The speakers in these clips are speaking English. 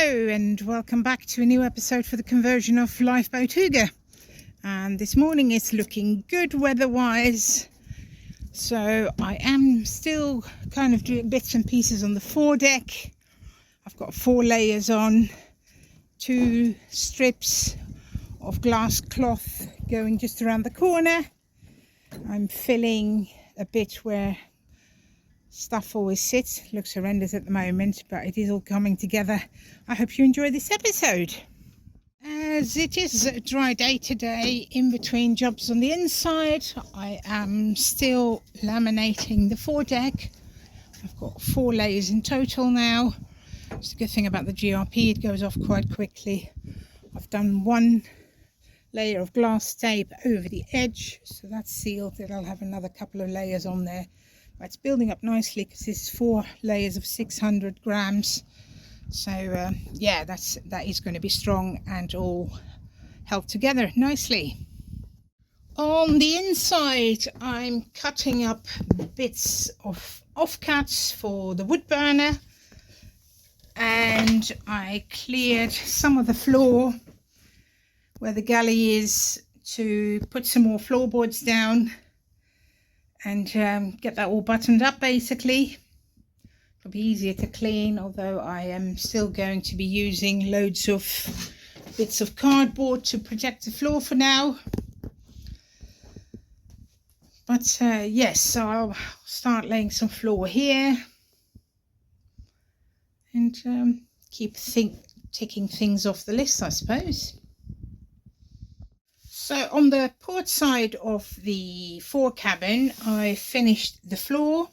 Hello and welcome back to a new episode for the conversion of Lifeboat Outisde. And this morning it's looking good weather-wise, so I am still kind of doing bits and pieces on the foredeck. I've got 4 layers on, 2 strips of glass cloth going just around the corner. I'm filling a bit where stuff always sits. Looks horrendous at the moment, but it is all coming together. I hope you enjoy this episode. As it is a dry day today, in between jobs on the inside, I am still laminating the foredeck. I've got 4 layers in total now. It's a good thing about the GRP, it goes off quite quickly. I've done 1 layer of glass tape over the edge, so that's sealed. I'll have another couple of layers on there. But it's building up nicely because this is 4 layers of 600 grams. So yeah, that is going to be strong and all held together nicely. On the inside, I'm cutting up bits of offcuts for the wood burner, and I cleared some of the floor where the galley is to put some more floorboards down and get that all buttoned up basically. It'll be easier to clean, although I am still going to be using loads of bits of cardboard to protect the floor for now. But yes, so I'll start laying some floor here and keep ticking things off the list, I suppose. So on the port side of the fore cabin, I finished the floor,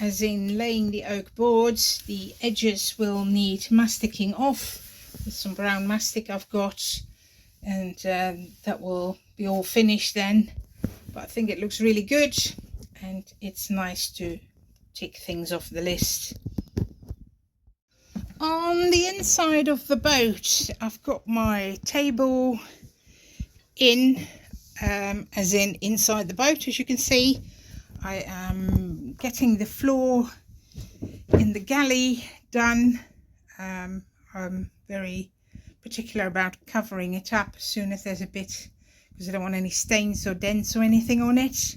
as in laying the oak boards. The edges will need masticing off with some brown mastic I've got, and that will be all finished then. But I think it looks really good and it's nice to tick things off the list. On the inside of the boat, I've got my table in, as in inside the boat. As you can see, I am getting the floor in the galley done. I'm very particular about covering it up as soon as there's a bit, because I don't want any stains or dents or anything on it.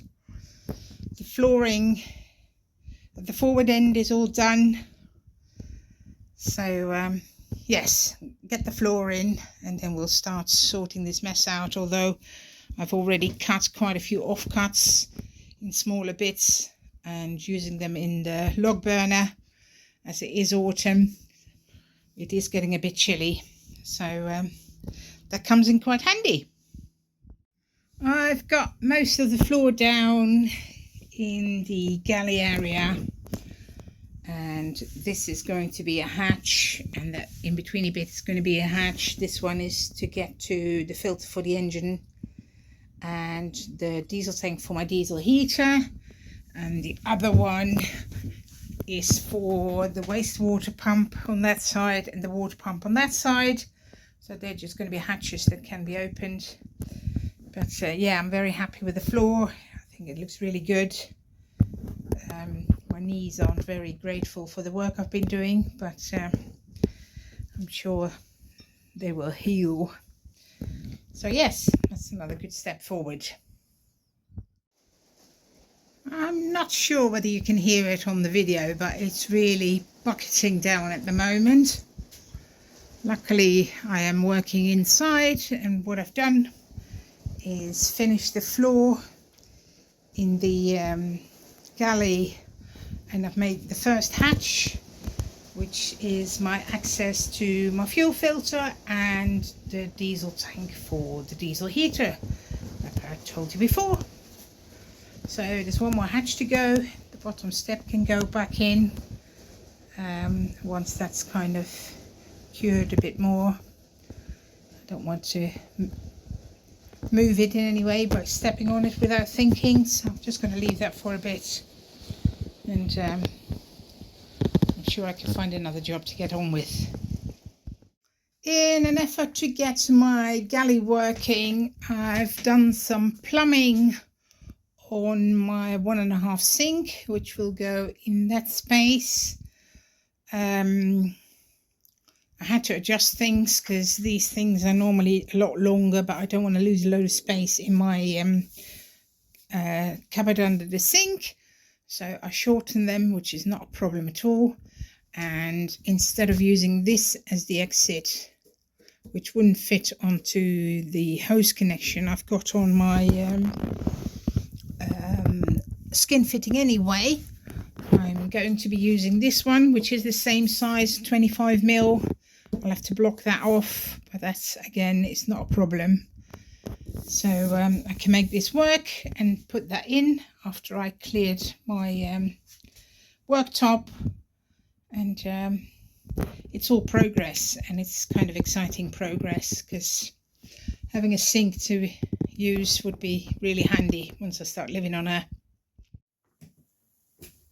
The flooring at the forward end is all done, so yes, get the floor in and then we'll start sorting this mess out, although I've already cut quite a few offcuts in smaller bits and using them in the log burner. As it is autumn, it is getting a bit chilly, so that comes in quite handy. I've got most of the floor down in the galley area, and this is going to be a hatch, and that in betweeny bit is going to be a hatch. This one is to get to the filter for the engine and the diesel tank for my diesel heater, and the other one is for the wastewater pump on that side and the water pump on that side. So they're just going to be hatches that can be opened. But yeah, I'm very happy with the floor. I think it looks really good. My knees aren't very grateful for the work I've been doing, but I'm sure they will heal. So yes, that's another good step forward. I'm not sure whether you can hear it on the video, but it's really bucketing down at the moment. Luckily I am working inside, and what I've done is finish the floor in the galley, and I've made the first hatch, which is my access to my fuel filter and the diesel tank for the diesel heater, like I told you before. So there's one more hatch to go. The bottom step can go back in once that's kind of cured a bit more. I don't want to move it in any way by stepping on it without thinking, so I'm just going to leave that for a bit, and I'm sure I can find another job to get on with. In an effort to get my galley working, I've done some plumbing on my 1.5 sink, which will go in that space. I had to adjust things because these things are normally a lot longer, but I don't want to lose a load of space in my cupboard under the sink. So I shortened them, which is not a problem at all. And instead of using this as the exit, which wouldn't fit onto the hose connection I've got on my skin fitting anyway, I'm going to be using this one, which is the same size, 25mm. I'll have to block that off, but that's, again, it's not a problem. So I can make this work and put that in after I cleared my worktop. And it's all progress, and it's kind of exciting progress, because having a sink to use would be really handy once I start living on her.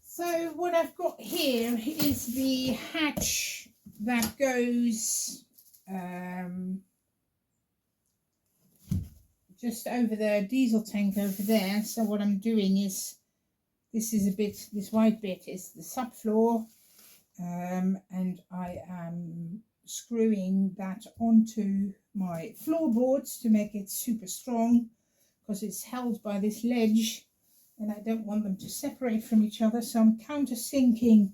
So what I've got here is the hatch that goes just over the diesel tank over there. So what I'm doing is, this white bit is the subfloor, and I am screwing that onto my floorboards to make it super strong, because it's held by this ledge and I don't want them to separate from each other. So I'm countersinking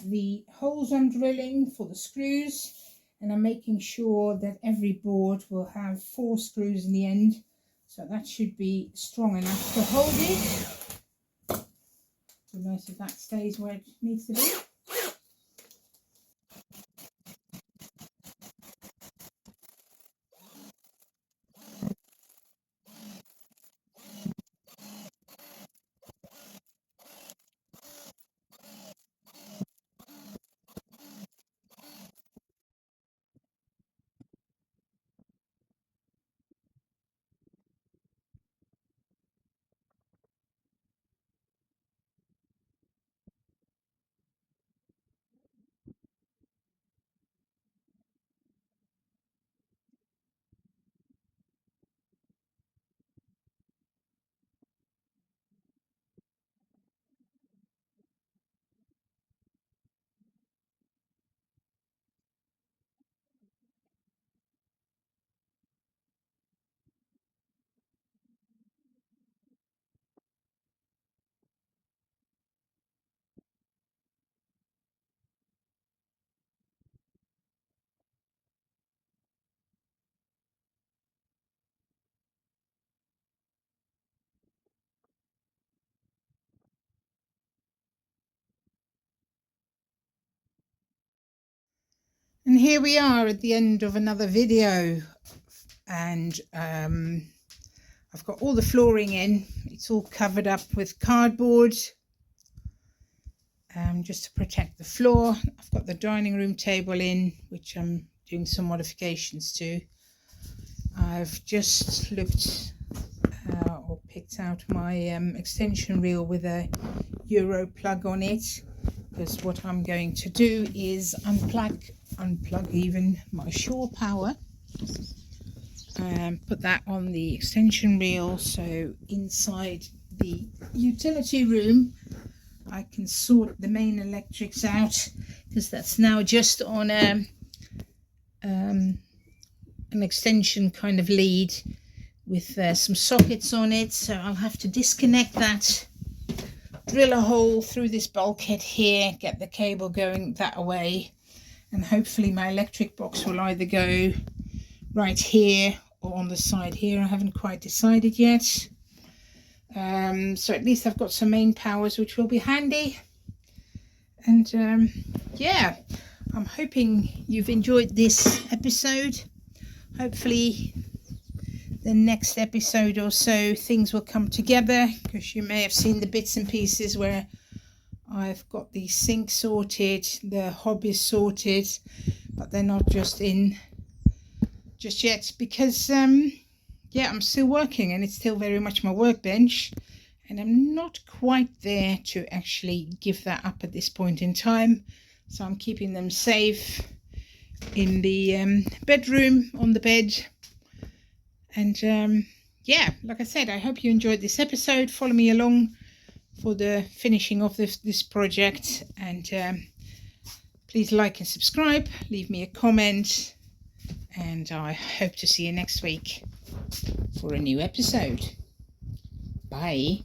the holes I'm drilling for the screws, and I'm making sure that every board will have 4 screws in the end, so that should be strong enough to hold it. Be nice if that stays where it needs to be. And here we are at the end of another video, and I've got all the flooring in. It's all covered up with cardboard, just to protect the floor. I've got the dining room table in, which I'm doing some modifications to. I've just looked or picked out my extension reel with a Euro plug on it, because what I'm going to do is unplug even my shore power, and put that on the extension reel, so inside the utility room I can sort the main electrics out, because that's now just on an extension kind of lead with some sockets on it. So I'll have to disconnect that, drill a hole through this bulkhead here, get the cable going that way, and hopefully my electric box will either go right here or on the side here. I haven't quite decided yet. So at least I've got some main powers, which will be handy. And yeah, I'm hoping you've enjoyed this episode. Hopefully the next episode or so things will come together, because you may have seen the bits and pieces where I've got the sink sorted, the hob is sorted, but they're not just in just yet, because yeah, I'm still working and it's still very much my workbench, and I'm not quite there to actually give that up at this point in time. So I'm keeping them safe in the bedroom on the bed. And yeah, like I said, I hope you enjoyed this episode. Follow me along for the finishing of this project, and Please like and subscribe, leave me a comment, and I hope to see you next week for a new episode. Bye.